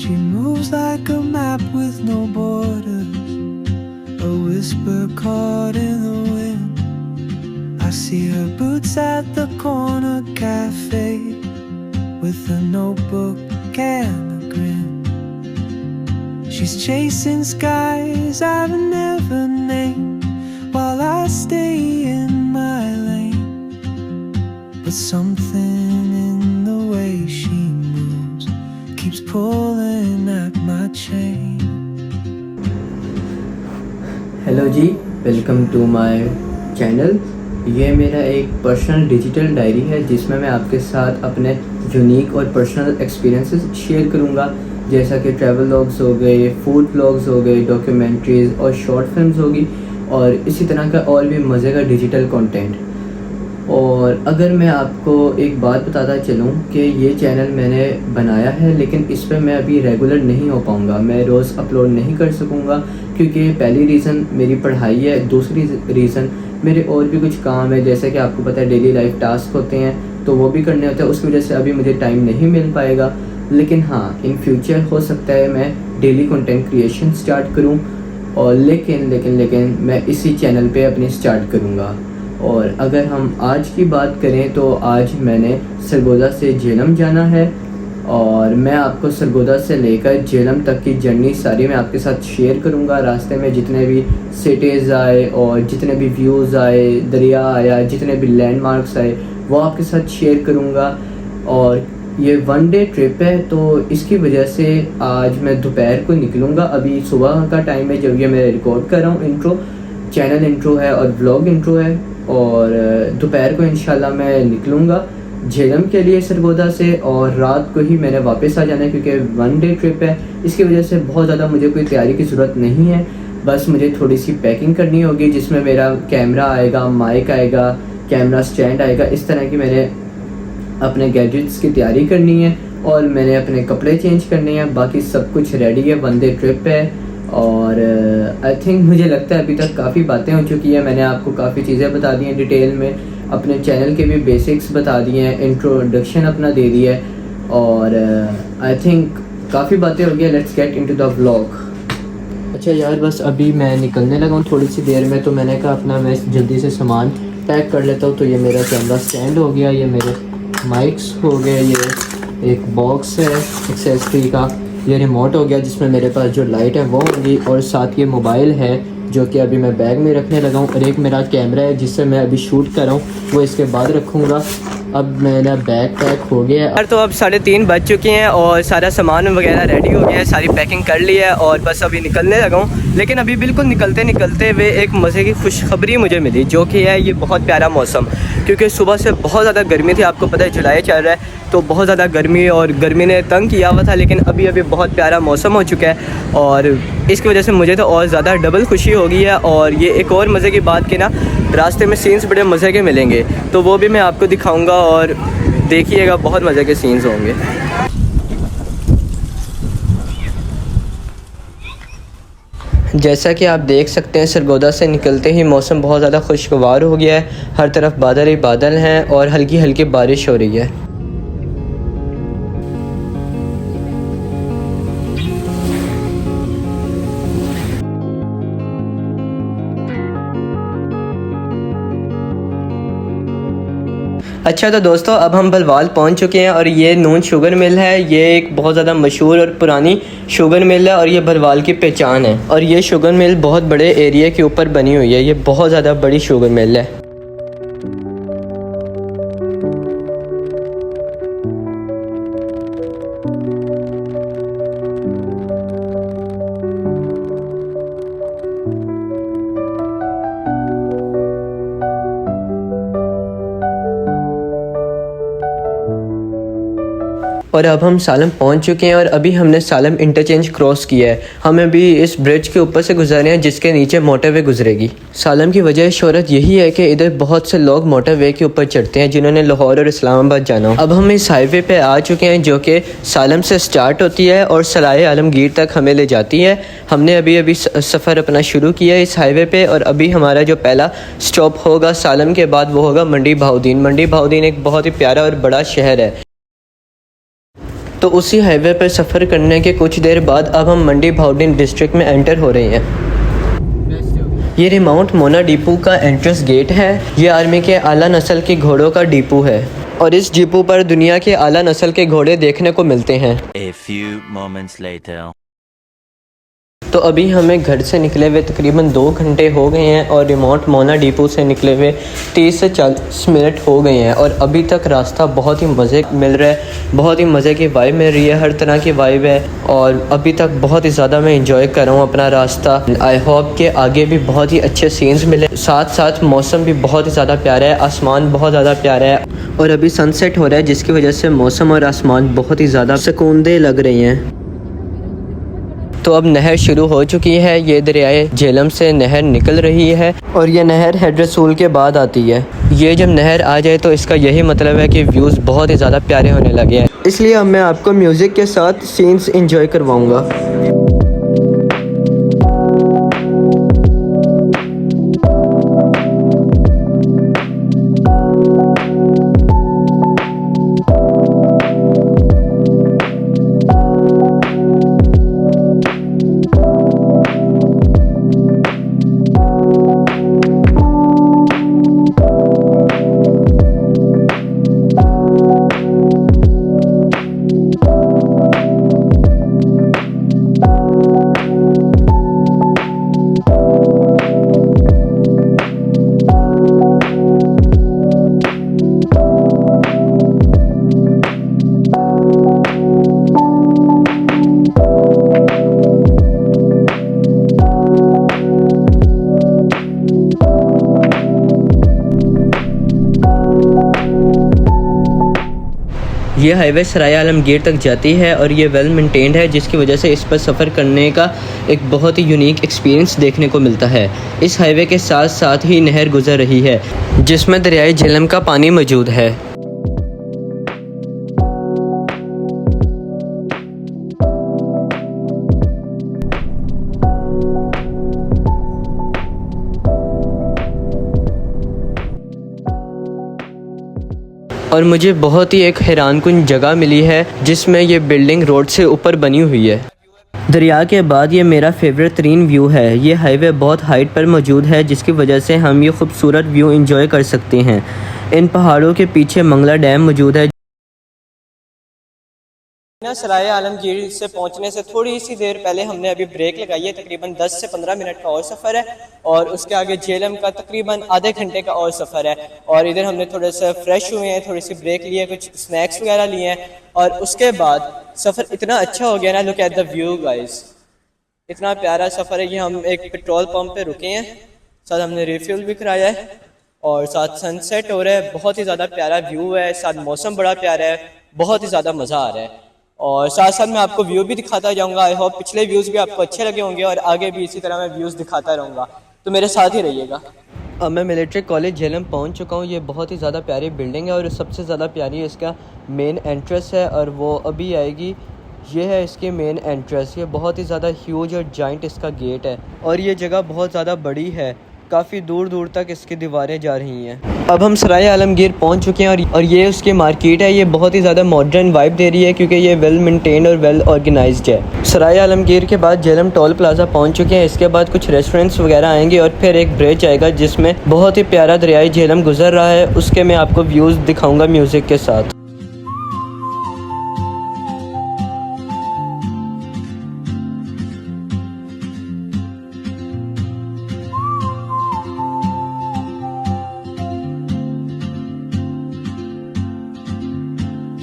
She moves like a map with no borders, a whisper caught in the wind. I see her boots at the corner cafe, with a notebook and a grin. She's chasing skies I've never named, while I stay in my lane. But something in the way she moves keeps pulling at my chain. Hello जी, welcome to my channel. ये मेरा एक personal digital diary है जिसमें मैं आपके साथ अपने यूनिक और पर्सनल एक्सपीरियंसेस शेयर करूँगा, जैसा कि ट्रैवल व्लॉग्स हो गए, फूड व्लॉग्स हो गए, डॉक्यूमेंट्रीज़ और शॉर्ट फिल्म्स होगी, और इसी तरह का और भी मज़े का डिजिटल कंटेंट। और अगर मैं आपको एक बात बताता चलूँ कि ये चैनल मैंने बनाया है, लेकिन इस पर मैं अभी रेगुलर नहीं हो पाऊँगा, मैं रोज़ अपलोड नहीं कर सकूँगा, क्योंकि पहली रीज़न मेरी पढ़ाई है, दूसरी रीज़न मेरे और भी कुछ काम है, जैसे कि आपको पता है डेली लाइफ टास्क होते हैं तो वो भी करने होते हैं, उसकी वजह से अभी मुझे टाइम नहीं मिल पाएगा। लेकिन हाँ, इन फ्यूचर हो सकता है मैं डेली कंटेंट क्रिएशन स्टार्ट करूँ, और लेकिन मैं इसी चैनल पे अपनी स्टार्ट करूँगा। और अगर हम आज की बात करें तो आज मैंने सरगोदा से झेलम जाना है, और मैं आपको सरगोदा से लेकर झेलम तक की जर्नी सारी मैं आपके साथ शेयर करूंगा। रास्ते में जितने भी सिटीज़ आए और जितने भी व्यूज़ आए, दरिया आया, जितने भी लैंडमार्क्स आए, वो आपके साथ शेयर करूंगा। और ये वन डे ट्रिप है, तो इसकी वजह से आज मैं दोपहर को निकलूँगा। अभी सुबह का टाइम है जब ये मैं रिकॉर्ड कर रहा हूँ। इंट्रो चैनल इंट्रो है और व्लॉग इंट्रो है, और दोपहर को इंशाल्लाह मैं निकलूँगा झेलम के लिए सरगोदा से, और रात को ही मैंने वापस आ जाना है, क्योंकि वन डे ट्रिप है। इसकी वजह से बहुत ज़्यादा मुझे कोई तैयारी की ज़रूरत नहीं है, बस मुझे थोड़ी सी पैकिंग करनी होगी, जिसमें मेरा कैमरा आएगा, माइक आएगा, कैमरा स्टैंड आएगा, इस तरह की मैंने अपने गैजेट्स की तैयारी करनी है, और मैंने अपने कपड़े चेंज करने हैं। बाकी सब कुछ रेडी है, वन डे ट्रिप है। और आई थिंक मुझे लगता है अभी तक काफ़ी बातें हो चुकी हैं, मैंने आपको काफ़ी चीज़ें बता दी हैं डिटेल में, अपने चैनल के भी बेसिक्स बता दिए हैं, इंट्रोडक्शन अपना दे दिया है, और आई थिंक काफ़ी बातें हो गई। Let's get into the vlog. अच्छा यार, बस अभी मैं निकलने लगा हूँ थोड़ी सी देर में, तो मैंने कहा अपना मैं जल्दी से सामान पैक कर लेता हूँ। तो ये मेरा कैमरा स्टैंड हो गया, ये मेरे माइक्स हो गए, ये एक बॉक्स है एक्सेसरी का, ये रिमोट हो गया जिसमें मेरे पास जो लाइट है वो होगी, और साथ ये मोबाइल है जो कि अभी मैं बैग में रखने लगा हूँ, और एक मेरा कैमरा है जिससे मैं अभी शूट कर रहा हूँ, वो इसके बाद रखूँगा। अब मेरा बैग पैक हो गया है। तो अब 3:30 बज चुके हैं और सारा सामान वगैरह रेडी हो गया है, सारी पैकिंग कर ली है, और बस अभी निकलने लगा हूँ। लेकिन अभी बिल्कुल निकलते हुए एक मज़े की खुशखबरी मुझे मिली, जो कि है ये बहुत प्यारा मौसम, क्योंकि सुबह से बहुत ज़्यादा गर्मी थी, आपको पता है जुलाई चल रहा है तो बहुत ज़्यादा गर्मी, और गर्मी ने तंग किया हुआ था। लेकिन अभी बहुत प्यारा मौसम हो चुका है, और इसकी वजह से मुझे तो और ज़्यादा डबल खुशी हो गई है। और ये एक और मज़े की बात कि ना, रास्ते में सीन्स बड़े मज़े के मिलेंगे, तो वो भी मैं आपको दिखाऊंगा, और देखिएगा बहुत मज़े के सीन्स होंगे। जैसा कि आप देख सकते हैं, सरगोदा से निकलते ही मौसम बहुत ज़्यादा खुशगवार हो गया है, हर तरफ बादल ही बादल हैं और हल्की हल्की बारिश हो रही है। अच्छा तो दोस्तों, अब हम भलवाल पहुंच चुके हैं, और ये नून शुगर मिल है। ये एक बहुत ज़्यादा मशहूर और पुरानी शुगर मिल है, और ये भलवाल की पहचान है। और ये शुगर मिल बहुत बड़े एरिया के ऊपर बनी हुई है, ये बहुत ज़्यादा बड़ी शुगर मिल है। और अब हम सालम पहुंच चुके हैं, और अभी हमने सालम इंटरचेंज क्रॉस किया है। हम अभी इस ब्रिज के ऊपर से गुजर रहे हैं जिसके नीचे मोटरवे गुजरेगी। सालम की वजह शोहरत यही है कि इधर बहुत से लोग मोटरवे के ऊपर चढ़ते हैं जिन्होंने लाहौर और इस्लामाबाद जाना हो। अब हम इस हाईवे पे आ चुके हैं जो कि सालम से स्टार्ट होती है और सराय आलमगीर तक हमें ले जाती है। हमने अभी सफ़र अपना शुरू किया इस हाईवे पे, और अभी हमारा जो पहला स्टॉप होगा सालम के बाद वो होगा मंडी बहाउद्दीन। मंडी बहाउद्दीन एक बहुत ही प्यारा और बड़ा शहर है। तो उसी हाईवे पर सफ़र करने के कुछ देर बाद अब हम मंडी भाउडीन डिस्ट्रिक्ट में एंटर हो रहे हैं। ये रिमाउंट मोना डिपो का एंट्रेंस गेट है। ये आर्मी के आला नस्ल के घोड़ों का डिपो है और इस डिपो पर दुनिया के आला नस्ल के घोड़े देखने को मिलते हैं। A few moments later. तो अभी हमें घर से निकले हुए तकरीबन 2 घंटे हो गए हैं और रिमोट मोना डिपो से निकले हुए 30 से 40 मिनट हो गए हैं और अभी तक रास्ता बहुत ही मज़े मिल रहा है, बहुत ही मज़े की वाइब मिल रही है, हर तरह की वाइब है और अभी तक बहुत ही ज़्यादा मैं इंजॉय कर रहा हूँ अपना रास्ता। आई होप के आगे भी बहुत ही अच्छे सीन्स मिले, साथ साथ मौसम भी बहुत ही ज़्यादा प्यारा है, आसमान बहुत ज़्यादा प्यारा है और अभी सनसेट हो रहा है जिसकी वजह से मौसम और आसमान बहुत ही ज़्यादा सुकूनदेह लग रहे हैं। तो अब नहर शुरू हो चुकी है, ये दरियाए झेलम से नहर निकल रही है और ये नहर हेड रसूल के बाद आती है। ये जब नहर आ जाए तो इसका यही मतलब है कि व्यूज़ बहुत ही ज़्यादा प्यारे होने लगे हैं, इसलिए अब मैं आपको म्यूज़िक के साथ सीन्स इंजॉय करवाऊँगा। ये हाईवे सराय आलमगीर तक जाती है और ये वेल मेंटेन्ड है जिसकी वजह से इस पर सफ़र करने का एक बहुत ही यूनिक एक्सपीरियंस देखने को मिलता है। इस हाईवे के साथ साथ ही नहर गुजर रही है जिसमें दरियाए झेलम का पानी मौजूद है। और मुझे बहुत ही एक हैरानकुन जगह मिली है जिसमें ये बिल्डिंग रोड से ऊपर बनी हुई है। दरिया के बाद ये मेरा फेवरेट तरीन व्यू है। ये हाईवे बहुत हाइट पर मौजूद है जिसकी वजह से हम ये खूबसूरत व्यू एंजॉय कर सकते हैं। इन पहाड़ों के पीछे मंगला डैम मौजूद है। सराय आलमगीर से पहुंचने से थोड़ी सी देर पहले हमने अभी ब्रेक लगाई है, तकरीबन 10 से 15 मिनट का और सफ़र है और उसके आगे झेलम का तकरीबन आधे घंटे का और सफ़र है। और इधर हमने थोड़े से फ्रेश हुए हैं, थोड़ी सी ब्रेक लिए, कुछ स्नैक्स वगैरह लिए हैं और उसके बाद सफ़र इतना अच्छा हो गया ना। Look at the view guys, इतना प्यारा सफ़र है। ये हम एक पेट्रोल पंप पे रुके हैं, साथ हमने रिफ्यूल भी कराया है और साथ सनसेट हो रहा है। बहुत ही ज़्यादा प्यारा व्यू है, साथ मौसम बड़ा प्यारा है, बहुत ही ज़्यादा मज़ा आ रहा है और साथ साथ मैं आपको व्यू भी दिखाता जाऊंगा। आई होप पिछले व्यूज़ भी आपको अच्छे लगे होंगे और आगे भी इसी तरह मैं व्यूज़ दिखाता रहूँगा, तो मेरे साथ ही रहिएगा। अब मैं मिलिट्री कॉलेज झेलम पहुंच चुका हूं। ये बहुत ही ज़्यादा प्यारी बिल्डिंग है और सबसे ज़्यादा प्यारी इसका मेन एंट्रेंस है और वो अभी आएगी। ये है इसकी मेन एंट्रेंस। ये बहुत ही ज़्यादा ह्यूज और जाइंट इसका गेट है और ये जगह बहुत ज़्यादा बड़ी है, काफ़ी दूर दूर तक इसकी दीवारें जा रही हैं। अब हम सराय आलमगीर पहुंच चुके हैं और ये उसकी मार्केट है। ये बहुत ही ज़्यादा मॉडर्न वाइब दे रही है क्योंकि ये वेल मेंटेन्ड और वेल ऑर्गेनाइज्ड है। सराय आलमगीर के बाद झेलम टोल प्लाजा पहुंच चुके हैं। इसके बाद कुछ रेस्टोरेंट्स वगैरह आएंगे और फिर एक ब्रिज आएगा जिसमें बहुत ही प्यारा दरियाई झेलम गुजर रहा है। उसके मैं आपको व्यूज़ दिखाऊँगा म्यूज़िक के साथ।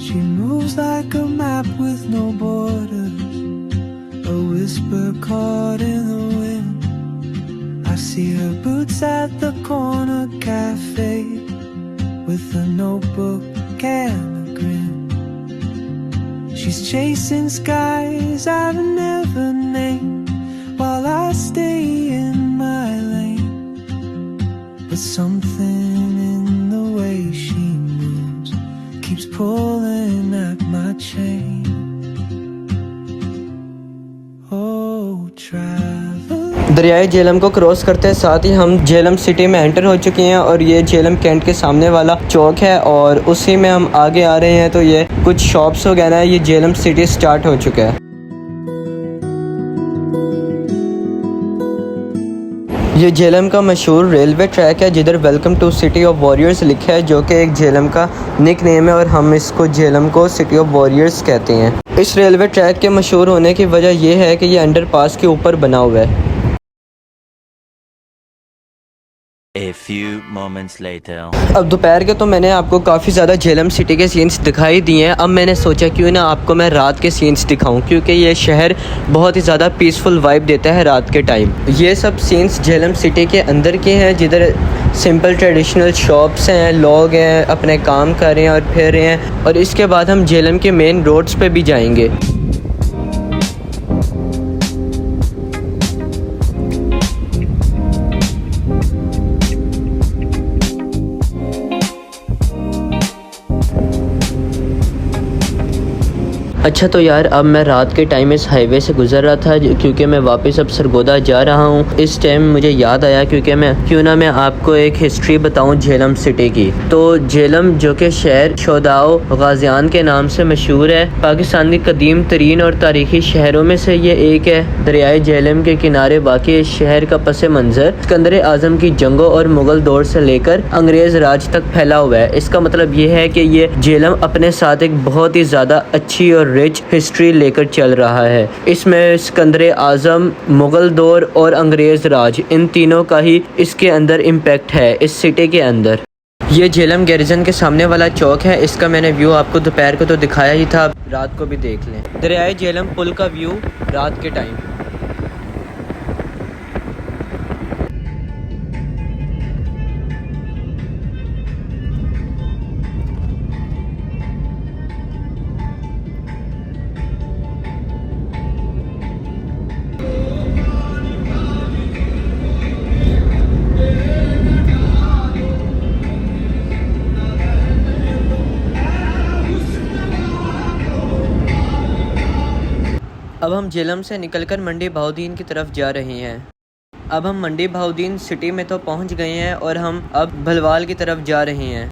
She moves like a map with no borders, a whisper caught in the wind. I see her boots at the corner cafe with a notebook and a grin. She's chasing skies I've never named while I stay in my lane. But something in the way she moves keeps pulling at my chain. Oh, travel. दरियाए Jhelum को cross करते साथ ही हम Jhelum city में enter हो चुके हैं और ये झेलम कैंट के सामने वाला चौक है और उसी में हम आगे आ रहे हैं। तो ये कुछ शॉप्स वगैरह है, ये झेलम सिटी स्टार्ट हो चुका है। ये झेलम का मशहूर रेलवे ट्रैक है जिधर welcome to city of warriors लिखा है, जो कि एक झेलम का निक नेम है और हम इसको झेलम को सिटी ऑफ वॉरियर्स कहते हैं। इस रेलवे ट्रैक के मशहूर होने की वजह यह है कि ये अंडरपास के ऊपर बना हुआ है। A few moments later. अब दोपहर के तो मैंने आपको काफ़ी ज़्यादा झेलम सिटी के सीन्स दिखाई दिए हैं। अब मैंने सोचा क्यों ना आपको मैं रात के सीन्स दिखाऊं, क्योंकि ये शहर बहुत ही ज़्यादा पीसफुल वाइब देता है रात के टाइम। ये सब सीन्स झेलम सिटी के अंदर के हैं जिधर सिंपल ट्रेडिशनल शॉप्स हैं, लोग हैं अपने काम कर रहे हैं और फिर रहे हैं। और इसके बाद हम झेलम के मेन रोड्स पे भी जाएंगे। अच्छा तो यार अब मैं रात के टाइम इस हाईवे से गुजर रहा था क्योंकि मैं वापस अब सरगोदा जा रहा हूँ। इस टाइम मुझे याद आया क्यों ना मैं आपको एक हिस्ट्री बताऊँ झेलम सिटी की। तो झेलम जो कि शहर शोदाओ गाजियान के नाम से मशहूर है, पाकिस्तान की कदीम तरीन और तारीखी शहरों में से ये एक है। दरियाए झेलम के किनारे वाक़ई इस शहर का पस मंज़र सिकंदर आज़म की जंगों और मुग़ल दौर से लेकर अंग्रेज़ राज तक फैला हुआ है। इसका मतलब ये है कि ये झेलम अपने साथ एक बहुत ही ज़्यादा अच्छी और रिच हिस्ट्री लेकर चल रहा है। इसमें सिकंदर आज़म, मुग़ल दौर और अंग्रेज़ राज, इन तीनों का ही इसके अंदर इम्पैक्ट है इस सिटी के अंदर। ये झेलम गैरिजन के सामने वाला चौक है। इसका मैंने व्यू आपको दोपहर को तो दिखाया ही था, रात को भी देख लें। दरियाए झेलम पुल का व्यू रात के टाइम। अब हम झेलम से निकलकर मंडी बहाउद्दीन की तरफ जा रहे हैं। अब हम मंडी बहाउद्दीन सिटी में तो पहुंच गए हैं और हम अब भलवाल की तरफ जा रहे हैं।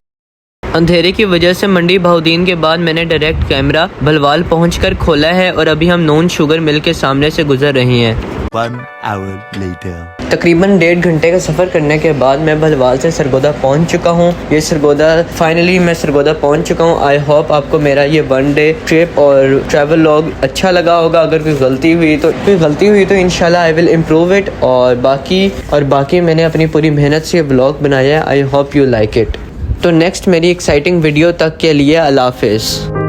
अंधेरे की वजह से मंडी बहाउद्दीन के बाद मैंने डायरेक्ट कैमरा भलवाल पहुंचकर खोला है और अभी हम नून शुगर मिल के सामने से गुजर रहे हैं। 1 hour later. तकरीबन 1.5 घंटे का सफ़र करने के बाद मैं भलवाल से सरगोदा पहुंच चुका हूं। ये सरगोदा फाइनली मैं सरगोदा पहुंच चुका हूं। आई होप आपको मेरा ये 1 डे ट्रिप और ट्रैवल लॉग अच्छा लगा होगा। अगर कोई गलती हुई तो इंशाल्लाह आई विल इम्प्रूव इट। और बाकी मैंने अपनी पूरी मेहनत से व्लॉग बनाया है। I hope you like it. तो नेक्स्ट मेरी एक्साइटिंग वीडियो तक के लिए अल्लाह हाफिज़।